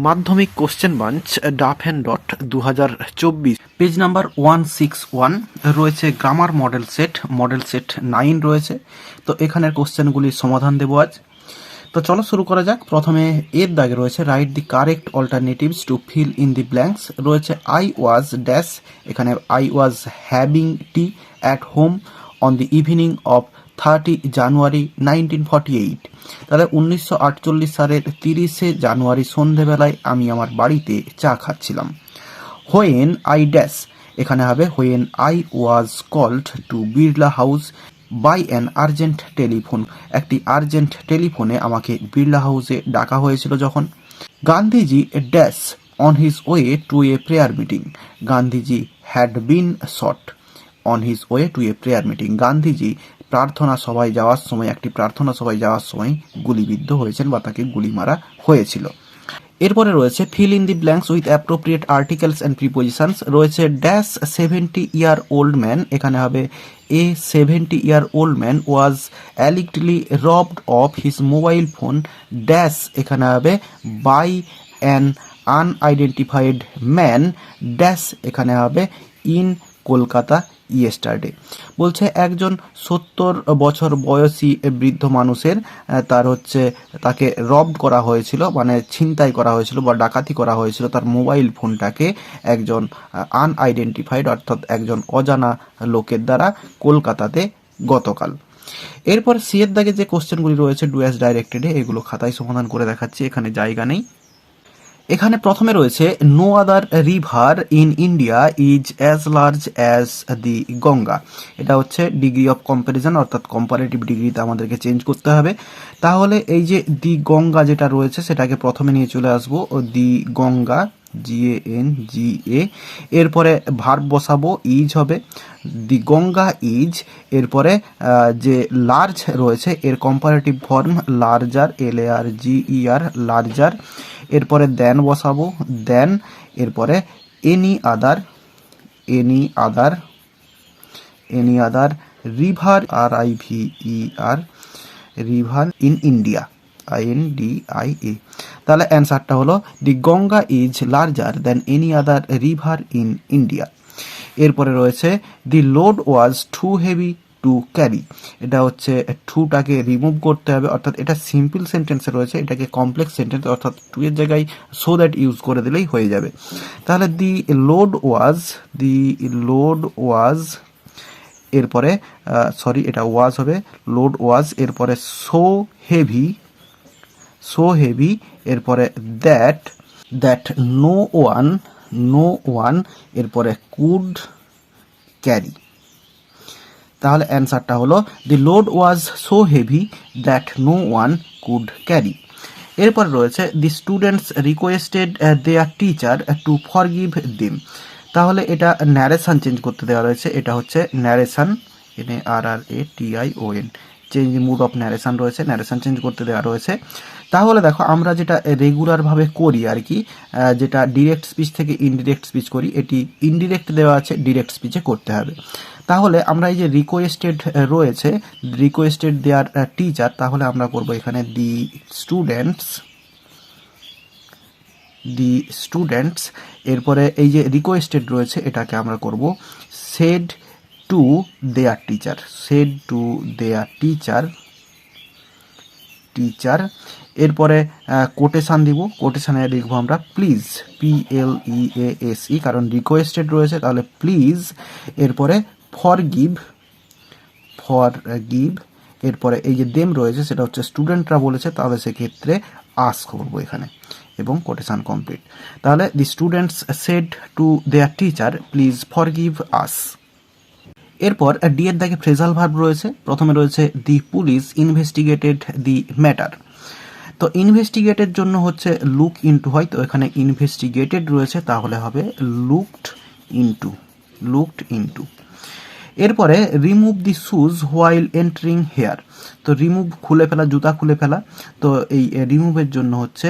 মাধ্যমিক question bank ডাফ অ্যান্ড ডট 2024 পেজ নাম্বার 161 রয়েছে গ্রামার মডেল সেট 9 রয়েছে। তো এখানের কোশ্চেনগুলির সমাধান দেবো আজ। তো চলো শুরু করা যাক। প্রথমে এর দাগে রয়েছে write the correct alternatives to feel in the blanks. রয়েছে আই ওয়াজ ড্যাশ, এখানে I was having tea at home on the evening of 30 জানুয়ারি 1948। তাহলে 1948 সালের 30শে জানুয়ারি সন্ধেবেলায় আমি আমার বাড়িতে চা খাচ্ছিলাম। হোয়েন আই ড্যাশ, এখানে হবে when I was called to Birla house by an urgent telephone. একটি আর্জেন্ট টেলিফোনে আমাকে বিড়লা হাউসে ডাকা হয়েছিল যখন। Gandhiji dash on his way to a prayer meeting. Gandhiji had been shot on his way to a prayer meeting. Gandhiji একটি প্রার্থনা সভায় যাওয়ার সময় গুলিবিদ্ধ হয়েছেন বা তাকে গুলি মারা হয়েছিল। এরপরে রয়েছে fill in the blanks with appropriate articles and prepositions. রয়েছে ড্যাশ 70-year-old ম্যান, এখানে হবে a 70-year-old man was allegedly robbed of his mobile phone dash, এখানে হবে by an unidentified man dash, এখানে হবে ইন কলকাতা ইয়েস্টারডে। বলছে একজন 70 বছর বয়সী বৃদ্ধ মানুষের তাকে রবড করা হয়েছিল, মানে ছিনতাই করা হয়েছিল বা ডাকাতি করা হয়েছিল তার মোবাইল ফোনটাকে একজন আনআইডেন্টিফাইড অর্থাৎ একজন অজানা লোকের দ্বারা কলকাতাতে গতকাল। এরপর সি এর দাগে যে কোশ্চেনগুলি রয়েছে ডু অ্যাজ ডাইরেক্টেডে, এগুলো খাতায় সমাধান করে দেখাচ্ছি, এখানে জায়গা নেই। এখানে প্রথমে রয়েছে no other river in India is as large as the Ganga. এটা হচ্ছে ডিগ্রি অফ কম্প্যারিজন অর্থাৎ কম্পারেটিভ ডিগ্রিতে আমাদেরকে চেঞ্জ করতে হবে। তাহলে এই যে দি গঙ্গা যেটা রয়েছে সেটাকে প্রথমে নিয়ে চলে আসবো দি গঙ্গা, GANGA, এরপরে ভার্ব বসাবো ইজ হবে দি গঙ্গা ইজ। এরপরে যে লার্জ রয়েছে এর comparative form larger, LARGER, larger. এরপরে দেন বসাবো দেন। এরপরে any other river RIVER, river in India INDIA। তাহলে অ্যান্সারটা হলো the Ganga is larger than any other river in India. এরপরে রয়েছে the load was too heavy to carry. এটা হচ্ছে টুটাকে রিমুভ করতে হবে, অর্থাৎ এটা সিম্পল সেন্টেন্সে রয়েছে, এটাকে কমপ্লেক্স সেন্টেন্স অর্থাৎ টু এর জায়গায় সো দ্যাট ইউজ করে দিলেই হয়ে যাবে। তাহলে দি লোড ওয়াজ এরপরে এটা ওয়াজ হবে লোড ওয়াজ, এরপরে সো হেভি, এরপরে দ্যাট নো ওয়ান, এরপরে কুড ক্যারি। তাহলে অ্যান্সারটা হলো the load was so heavy that no one could carry. এরপর রয়েছে the students requested their teacher to forgive them. তাহলে এটা ন্যারেশন চেঞ্জ করতে দেওয়া রয়েছে, এটা হচ্ছে narration NARRATION, change mood of narration রয়েছে, ন্যারেশন চেঞ্জ করতে দেওয়া রয়েছে। তাহলে দেখো আমরা যেটা রেগুলারভাবে করি আর কি, যেটা ডিরেক্ট স্পিচ থেকে ইনডিরেক্ট স্পিচ করি, এটি ইনডিরেক্ট দেওয়া আছে, ডিরেক্ট স্পিচে করতে হবে। তাহলে আমরা এই যে রিকোয়েস্টেড রয়েছে রিকোয়েস্টেড দেয়ার টিচার, তাহলে আমরা করব এখানে দি স্টুডেন্টস। এরপরে এই যে রিকোয়েস্টেড রয়েছে এটাকে আমরা করব সেড টু দেয়ার টিচার। এরপরে কোটেশান দিব, কোটেশানে লিখবো আমরা প্লিজ, PLEASE, কারণ রিকোয়েস্টেড রয়েছে, তাহলে প্লিজ। এরপরে ফরগিভ, এরপরে এই যে দেম রয়েছে সেটা হচ্ছে স্টুডেন্টরা বলেছে, তাহলে সেক্ষেত্রে আস্ক করবো এখানে এবং কোটেশান কমপ্লিট। তাহলে the students said to their teacher please forgive us. এরপর ডি এর দাগে ফ্রেজাল ভার্ব রয়েছে। প্রথমে রয়েছে the police investigated the matter. তো ইনভেস্টিগেটের জন্য হচ্ছে লুক ইনটু হয়, তো এখানে ইনভেস্টিগেটেড রয়েছে তাহলে হবে লুকড ইনটু। এরপরে remove the shoes while entering here. তো রিমুভ খুলে ফেলা, জুতা খুলে ফেলা, তো এই রিমুভের জন্য হচ্ছে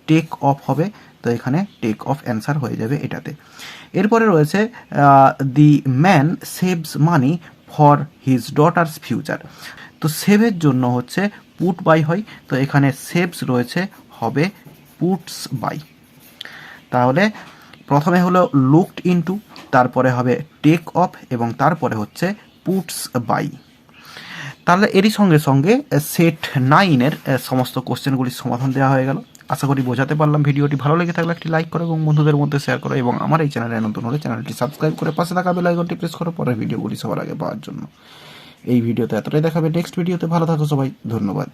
টেক অফ হবে, তো এখানে টেক অফ অ্যান্সার হয়ে যাবে এটাতে। এরপরে রয়েছে the man saves money for his daughters future. তো সেভের জন্য হচ্ছে পুট বাই হয়, তো এখানে সেভস রয়েছে হবে পুটস বাই। তাহলে প্রথমে হলো লুকড ইনটু, তারপরে হবে টেক অফ এবং তারপরে হচ্ছে পুটস বাই। তাহলে এরই সঙ্গে সঙ্গে সেট 9-এর সমস্ত কোশ্চেনগুলির সমাধান দেওয়া হয়ে গেল। আশা করি বোঝাতে পারলাম। ভিডিওটি ভালো লেগে থাকলে একটি লাইক করো এবং বন্ধুদের মধ্যে শেয়ার করো, এবং আমার এই চ্যানেলে নতুন হলে চ্যানেলটি সাবস্ক্রাইব করে পাশে থাকা বেল আইকনটি প্রেস করো পরের ভিডিওগুলি সবার আগে পাওয়ার জন্য। এই ভিডিওতে এতটাই দেখাবে, নেক্সট ভিডিওতে ভালো থাকো সবাই, ধন্যবাদ।